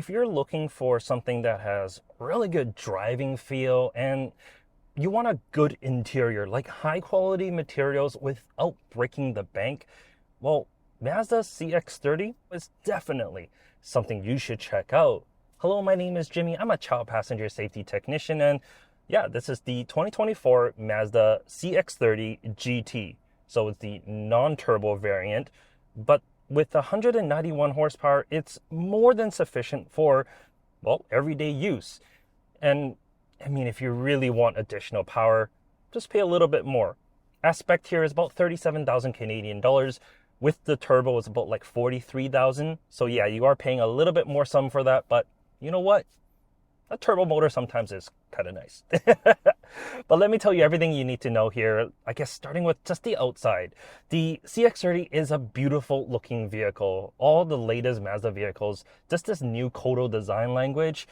if you're looking for something that has really good driving feel and you want a good interior, like high quality materials without breaking the bank, well, Mazda CX-30 is definitely something you should check out. Hello, my name is Jimmy. I'm a child passenger safety technician, and yeah, this is the 2024 Mazda CX-30 GT. So it's the non-turbo variant, but with 191 horsepower, it's more than sufficient for, well, everyday use. And I mean, if you really want additional power, just pay a little bit more. Aspect here is about 37,000 Canadian dollars. With the turbo, it's about like 43,000. So yeah, you are paying a little bit more sum for that, but you know what? A turbo motor sometimes is kind of nice. But let me tell you everything you need to know here. I guess starting with just the outside. The CX-30 is a beautiful looking vehicle. All the latest Mazda vehicles, just this new Kodo design language,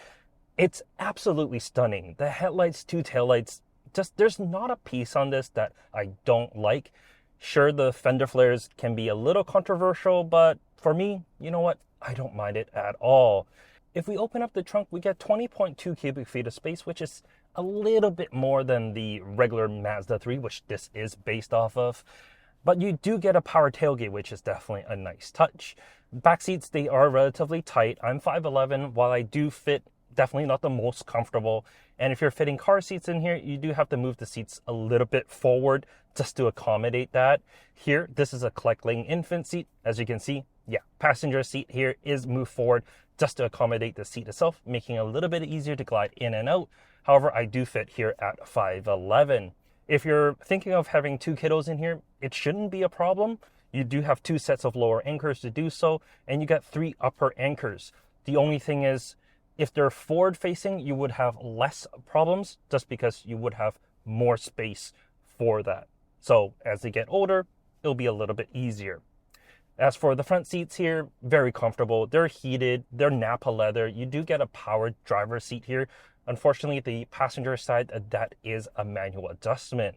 it's absolutely stunning. The headlights, two taillights, just there's not a piece on this that I don't like. Sure, the fender flares can be a little controversial, but for me, you know what? I don't mind it at all. If we open up the trunk, we get 20.2 cubic feet of space, which is a little bit more than the regular Mazda 3, which this is based off of. But you do get a power tailgate, which is definitely a nice touch. Back seats, they are relatively tight. I'm 5'11", while I do fit, definitely not the most comfortable. And if you're fitting car seats in here, you do have to move the seats a little bit forward just to accommodate that. Here, this is a collect lane infant seat. As you can see, yeah, passenger seat here is moved forward just to accommodate the seat itself, making it a little bit easier to glide in and out. However, I do fit here at 5'11". If you're thinking of having two kiddos in here, it shouldn't be a problem. You do have two sets of lower anchors to do so, and you got three upper anchors. The only thing is, if they're forward facing, you would have less problems just because you would have more space for that. So as they get older, it'll be a little bit easier. As for the front seats here, very comfortable. They're heated, they're Napa leather. You do get a powered driver's seat here. Unfortunately, the passenger side, that is a manual adjustment.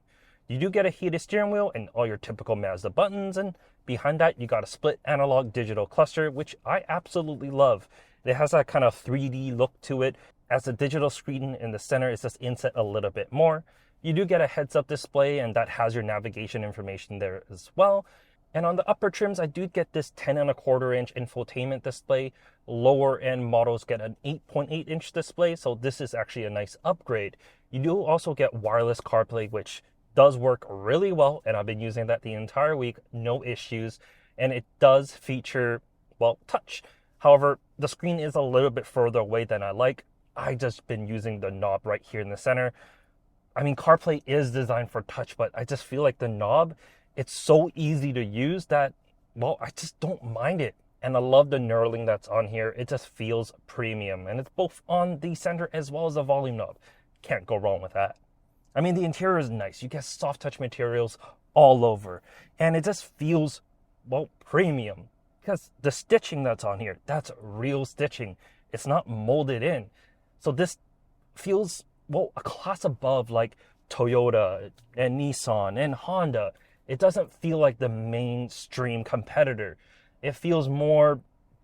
You do get a heated steering wheel and all your typical Mazda buttons, and behind that, you got a split analog digital cluster, which I absolutely love. It has that kind of 3D look to it. As the digital screen in the center is just inset a little bit more. You do get a heads-up display, and that has your navigation information there as well. And on the upper trims, I do get this 10.25-inch infotainment display. Lower end models get an 8.8-inch display, so this is actually a nice upgrade. You do also get wireless CarPlay, which does work really well, and I've been using that the entire week, no issues. And it does feature, well, touch. However, the screen is a little bit further away than I like. I just been using the knob right here in the center. I mean, CarPlay is designed for touch, but I just feel like the knob, it's so easy to use that, well, I just don't mind it. And I love the knurling that's on here. It just feels premium. And it's both on the center as well as the volume knob. Can't go wrong with that. I mean, the interior is nice. You get soft touch materials all over. And it just feels, well, premium. Because the stitching that's on here, that's real stitching. It's not molded in. So this feels, well, a class above like Toyota and Nissan and Honda. It doesn't feel like the mainstream competitor. It feels more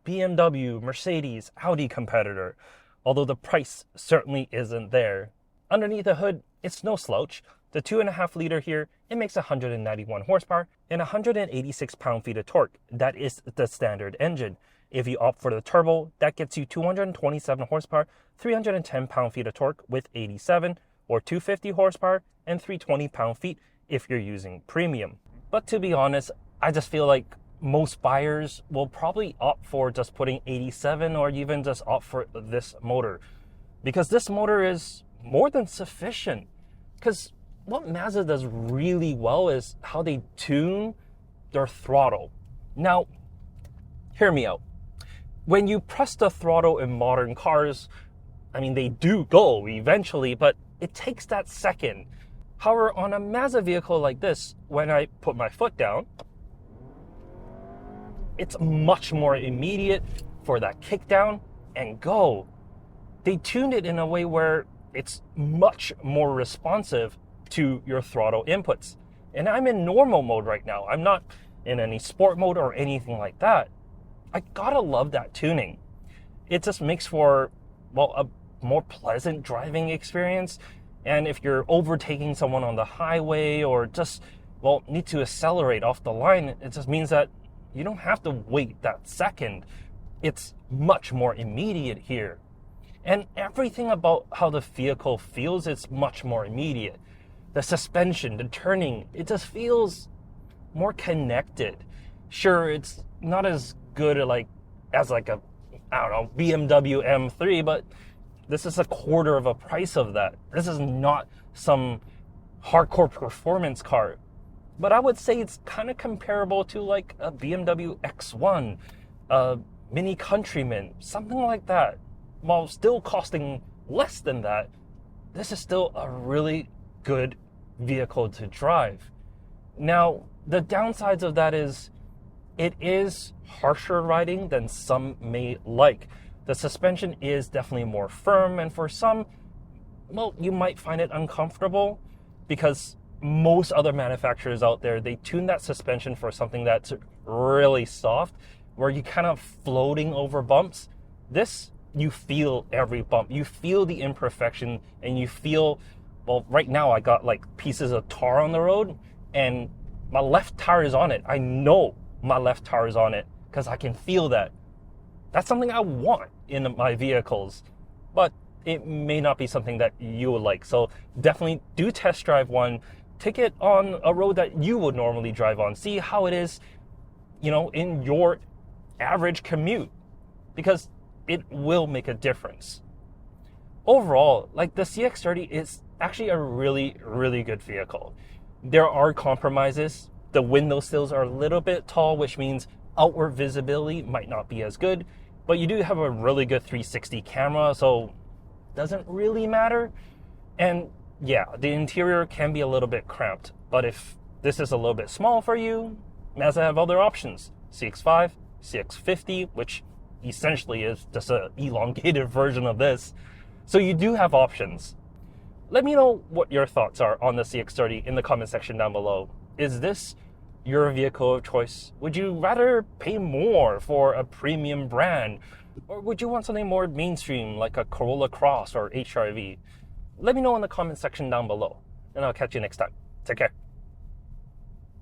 BMW, Mercedes, Audi competitor, although the price certainly isn't there. Underneath the hood, it's no slouch. The 2.5 liter here, it makes 191 horsepower and 186 pound-feet of torque. That is the standard engine. If you opt for the turbo, that gets you 227 horsepower, 310 pound-feet of torque with 87, or 250 horsepower and 320 pound-feet if you're using premium. But to be honest, I just feel like most buyers will probably opt for just putting 87 or even just opt for this motor, because this motor is more than sufficient. Because what Mazda does really well is how they tune their throttle. Now, hear me out. When you press the throttle in modern cars, I mean, they do go eventually, but it takes that second. However, on a Mazda vehicle like this, when I put my foot down, it's much more immediate for that kick down and go. They tuned it in a way where it's much more responsive to your throttle inputs. And I'm in normal mode right now. I'm not in any sport mode or anything like that. I gotta love that tuning. It just makes for, well, a more pleasant driving experience. And if you're overtaking someone on the highway or just, well, need to accelerate off the line, it just means that you don't have to wait that second. It's much more immediate here. And everything about how the vehicle feels is much more immediate. The suspension, the turning, it just feels more connected. Sure, it's not as good as like a, I don't know, BMW M3, but this is a quarter of a price of that. This is not some hardcore performance car. But I would say it's kind of comparable to like a BMW X1, a Mini Countryman, something like that. While still costing less than that, this is still a really good vehicle to drive. Now, the downsides of that is it is harsher riding than some may like. The suspension is definitely more firm, and for some, well, you might find it uncomfortable because most other manufacturers out there, they tune that suspension for something that's really soft, where you kind of floating over bumps. This, you feel every bump. You feel the imperfection, and you feel, well, right now I got like pieces of tar on the road, and my left tire is on it. I know my left tire is on it because I can feel that. That's something I want in my vehicles, but it may not be something that you would like. So definitely do test drive one. Take it on a road that you would normally drive on. See how it is, in your average commute, because it will make a difference. Overall, like the CX-30 is actually a really, really good vehicle. There are compromises. The window sills are a little bit tall, which means outward visibility might not be as good, but you do have a really good 360 camera, so it doesn't really matter. And yeah, the interior can be a little bit cramped, but if this is a little bit small for you, Mazda have other options. CX-5, CX-50, which essentially is just an elongated version of this. So you do have options. Let me know what your thoughts are on the CX-30 in the comment section down below. Is this your vehicle of choice? Would you rather pay more for a premium brand? Or would you want something more mainstream like a Corolla Cross or HR-V? Let me know in the comment section down below, and I'll catch you next time. Take care.